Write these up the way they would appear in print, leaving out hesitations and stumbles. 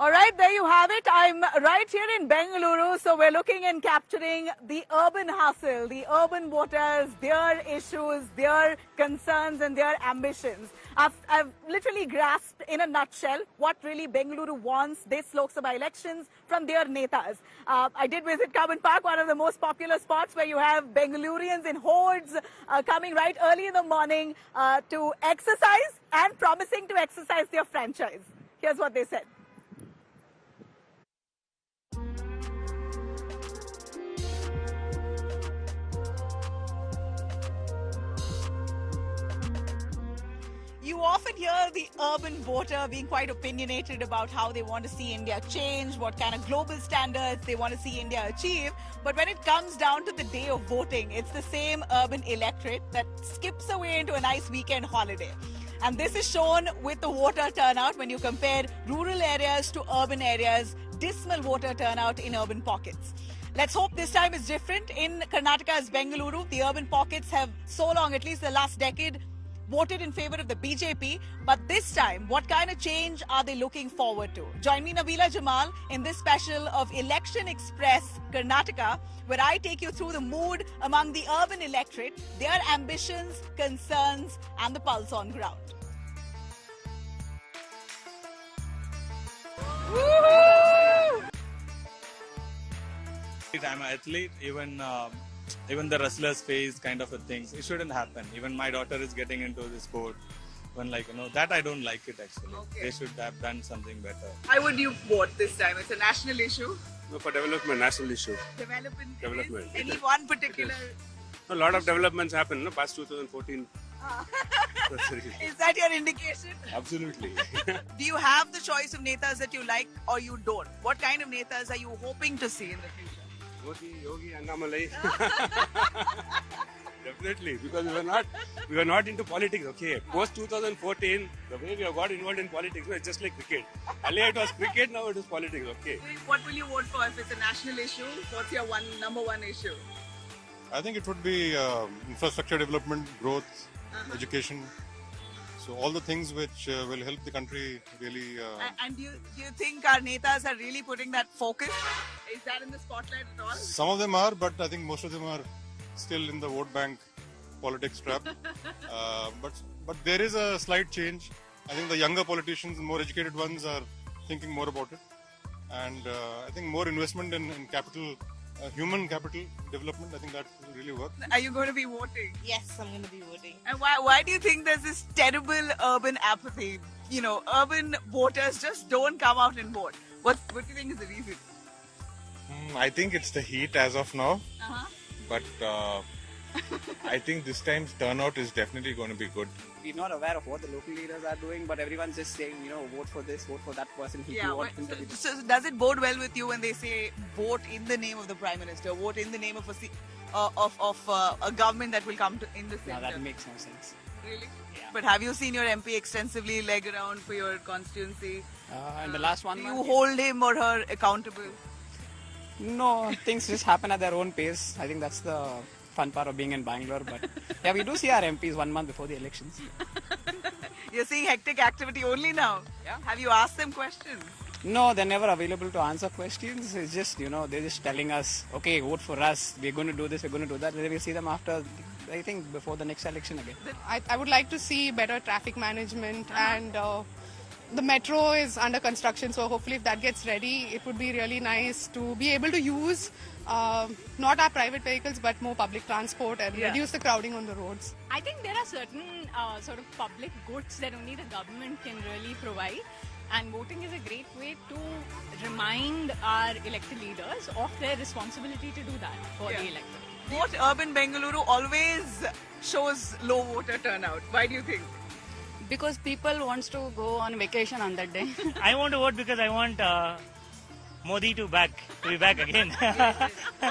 All right, there you have it. I'm right here in Bengaluru, so we're looking and capturing the urban hustle, the urban voters, their issues, their concerns and their ambitions. I've literally grasped in a nutshell what really Bengaluru wants this Lok Sabha elections from their netas. I did visit Carbon Park, one of the most popular spots where you have Bengalurians in hordes coming right early in the morning to exercise and promising to exercise their franchise. Here's what they said. You often hear the urban voter being quite opinionated about how they want to see India change, what kind of global standards they want to see India achieve. But when it comes down to the day of voting, it's the same urban electorate that skips away into a nice weekend holiday. And this is shown with the voter turnout when you compare rural areas to urban areas, dismal voter turnout in urban pockets. Let's hope this time is different. In Karnataka's Bengaluru, the urban pockets have so long, at least the last decade, voted in favor of the BJP, but this time, what kind of change are they looking forward to? Join me, Nabila Jamal, in this special of Election Express Karnataka, where I take you through the mood among the urban electorate, their ambitions, concerns, and the pulse on ground. Woohoo! I'm an athlete, even the wrestlers phase kind of a thing. It shouldn't happen. Even my daughter is getting into this sport. When that I don't like it actually. Okay. They should have done something better. Why would you vote this time? It's a national issue. No, for development, national issue. Development. Any one particular? A lot of developments happened, no? Past 2014. Is that your indication? Absolutely. Do you have the choice of netas that you like or you don't? What kind of netas are you hoping to see in the future? Yogi, Annamalai. Definitely, because we were not into politics. Okay, post 2014, the way we have got involved in politics, it's just like cricket. Earlier it was cricket, now it is politics. Okay. What will you vote for if it's a national issue? What's your number one issue? I think it would be infrastructure development, growth, education. So all the things which will help the country really. And do you think our netas are really putting that focus? Is that in the spotlight at all? Some of them are, but I think most of them are still in the vote bank politics trap. But there is a slight change. I think the younger politicians, more educated ones, are thinking more about it, and I think more investment in capital. Human capital development, I think that will really work. Are you going to be voting? Yes, I'm going to be voting. And why do you think there's this terrible urban apathy? You know, urban voters just don't come out and vote. What do you think is the reason? I think it's the heat as of now. But I think this time's turnout is definitely going to be good. We're not aware of what the local leaders are doing, but everyone's just saying, vote for this, vote for that person. So does it bode well with you when they say vote in the name of the Prime Minister, vote in the name of a government that will come in the center? No, that makes no sense. Really? Yeah. But have you seen your MP extensively leg around for your constituency? And the last one do you hold him or her accountable? No, things just happen at their own pace. I think that's the fun part of being in Bangalore. But yeah, we do see our MPs 1 month before the elections. You're seeing hectic activity only now? Yeah. Have you asked them questions? No, they're never available to answer questions. It's just, they're just telling us, okay, vote for us. We're going to do this, we're going to do that. We'll see them after, I think, before the next election again. I would like to see better traffic management and the metro is under construction, so hopefully if that gets ready, it would be really nice to be able to use not our private vehicles but more public transport and reduce the crowding on the roads. I think there are certain sort of public goods that only the government can really provide, and voting is a great way to remind our elected leaders of their responsibility to do that for the electorate. Vote Urban Bengaluru always shows low voter turnout. Why do you think? Because people wants to go on vacation on that day. I want to vote because I want Modi to be back again.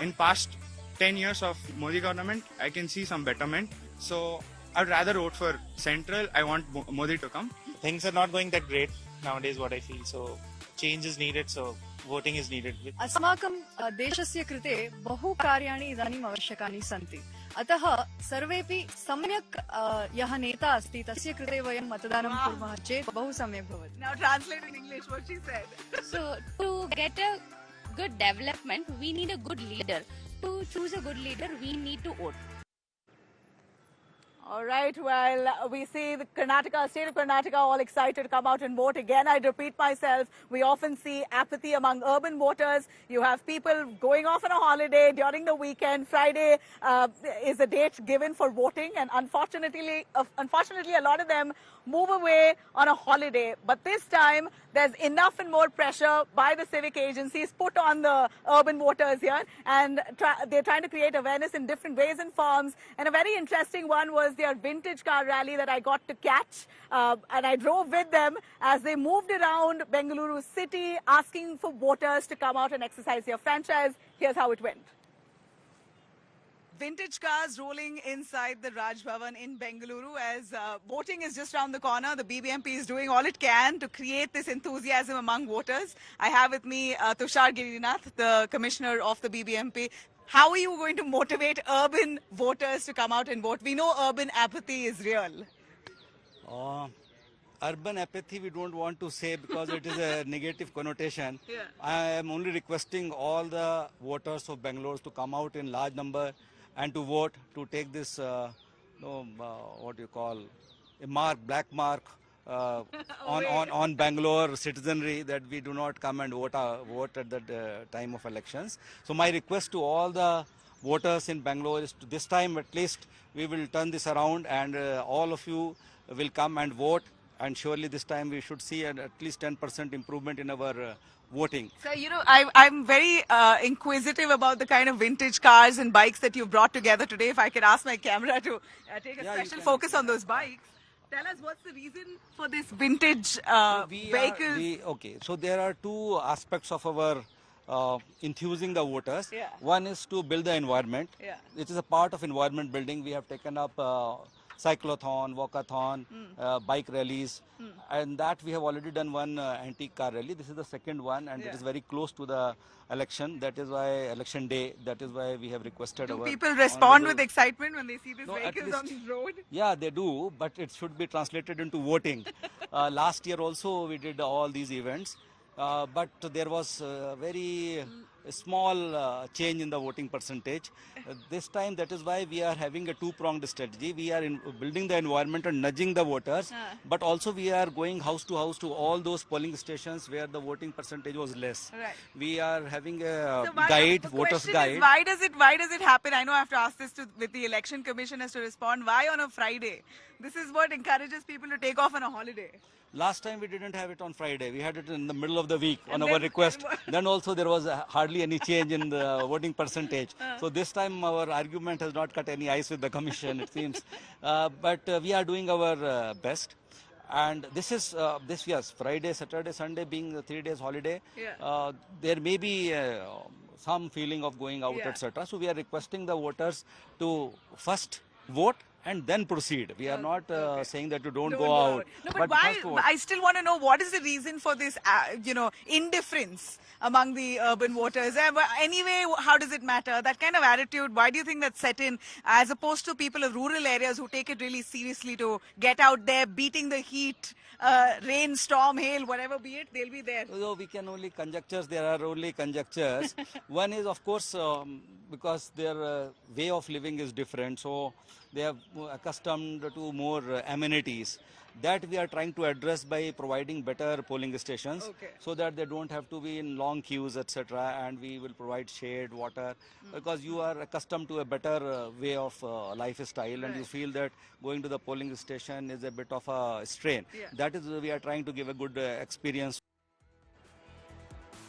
In past 10 years of Modi government, I can see some betterment. So I'd rather vote for Central. I want Modi to come. Things are not going that great nowadays, what I feel. So change is needed. So voting is needed. अस्माकं देशस्य कृते बहु कार्याणि इदानीम् आवश्यकानि सन्ति. अतः सर्वेपि सम्यक् यः नेता अस्ति तस्य कृते वयं मतदानं कुर्मः चेत् बहु सम्यक् भवति. Now translate in English what she said. So to get a good development, we need a good leader. To choose a good leader, we need to vote. All right, well, we see the state of Karnataka all excited to come out and vote. Again, I'd repeat myself, we often see apathy among urban voters. You have people going off on a holiday during the weekend. Friday is a date given for voting, and unfortunately, a lot of them move away on a holiday. But this time, there's enough and more pressure by the civic agencies put on the urban voters here, and they're trying to create awareness in different ways and forms. And a very interesting one was their vintage car rally that I got to catch, and I drove with them as they moved around Bengaluru city asking for voters to come out and exercise their franchise. Here's how it went. Vintage cars rolling inside the Raj Bhavan in Bengaluru as voting is just around the corner. The BBMP is doing all it can to create this enthusiasm among voters. I have with me Tushar Girinath, the commissioner of the BBMP. How are you going to motivate urban voters to come out and vote? We know urban apathy is real. Urban apathy we don't want to say because it is a negative connotation. Yeah. I am only requesting all the voters of Bangalore to come out in large number and to vote, to take this, what do you call, a mark, black mark on Bangalore citizenry, that we do not come and vote at the time of elections. So my request to all the voters in Bangalore is to this time at least we will turn this around, and all of you will come and vote, and surely this time we should see at least 10% improvement in our voting. So, you know, I'm very inquisitive about the kind of vintage cars and bikes that you've brought together today. If I could ask my camera to take a special focus on those bikes. Tell us, what's the reason for this vintage vehicle? Okay, so there are two aspects of our enthusing the voters. Yeah. One is to build the environment. Yeah. It is a part of environment building. We have taken up cyclothon, walkathon, bike rallies, and that we have already done one antique car rally. This is the second one, and it is very close to the election. That is why election day. That is why we have requested. Do people respond with excitement when they see these vehicles on the road? Yeah, they do, but it should be translated into voting. Last year also we did all these events, but there was very small change in the voting percentage. This time, that is why we are having a two-pronged strategy. We are building the environment and nudging the voters, but also we are going house to all those polling stations where the voting percentage was less. Right. We are having a guide, voters guide. Is, why does it happen? I know I have to ask this with the election commission as to respond. Why on a Friday? This is what encourages people to take off on a holiday. Last time we didn't have it on Friday. We had it in the middle of the week on our request. Then also there was hardly any change in the voting percentage. So this time our argument has not cut any ice with the commission, it seems. But we are doing our best. And this is, yes, Friday, Saturday, Sunday being the 3 days holiday. Yeah. There may be some feeling of going out, etc. So we are requesting the voters to first vote and then proceed. We are not saying that you don't go out. No, but why? I still want to know, what is the reason for this, indifference among the urban voters? Anyway, how does it matter? That kind of attitude, why do you think that's set in, as opposed to people of rural areas who take it really seriously to get out there, beating the heat, rain, storm, hail, whatever be it, they'll be there. So we can only conjectures. There are only conjectures. One is, of course, because their way of living is different. So they are accustomed to more amenities. That we are trying to address by providing better polling stations, so that they don't have to be in long queues, etc. And we will provide shade, water, because you are accustomed to a better way of lifestyle, and you feel that going to the polling station is a bit of a strain. That is, we are trying to give a good experience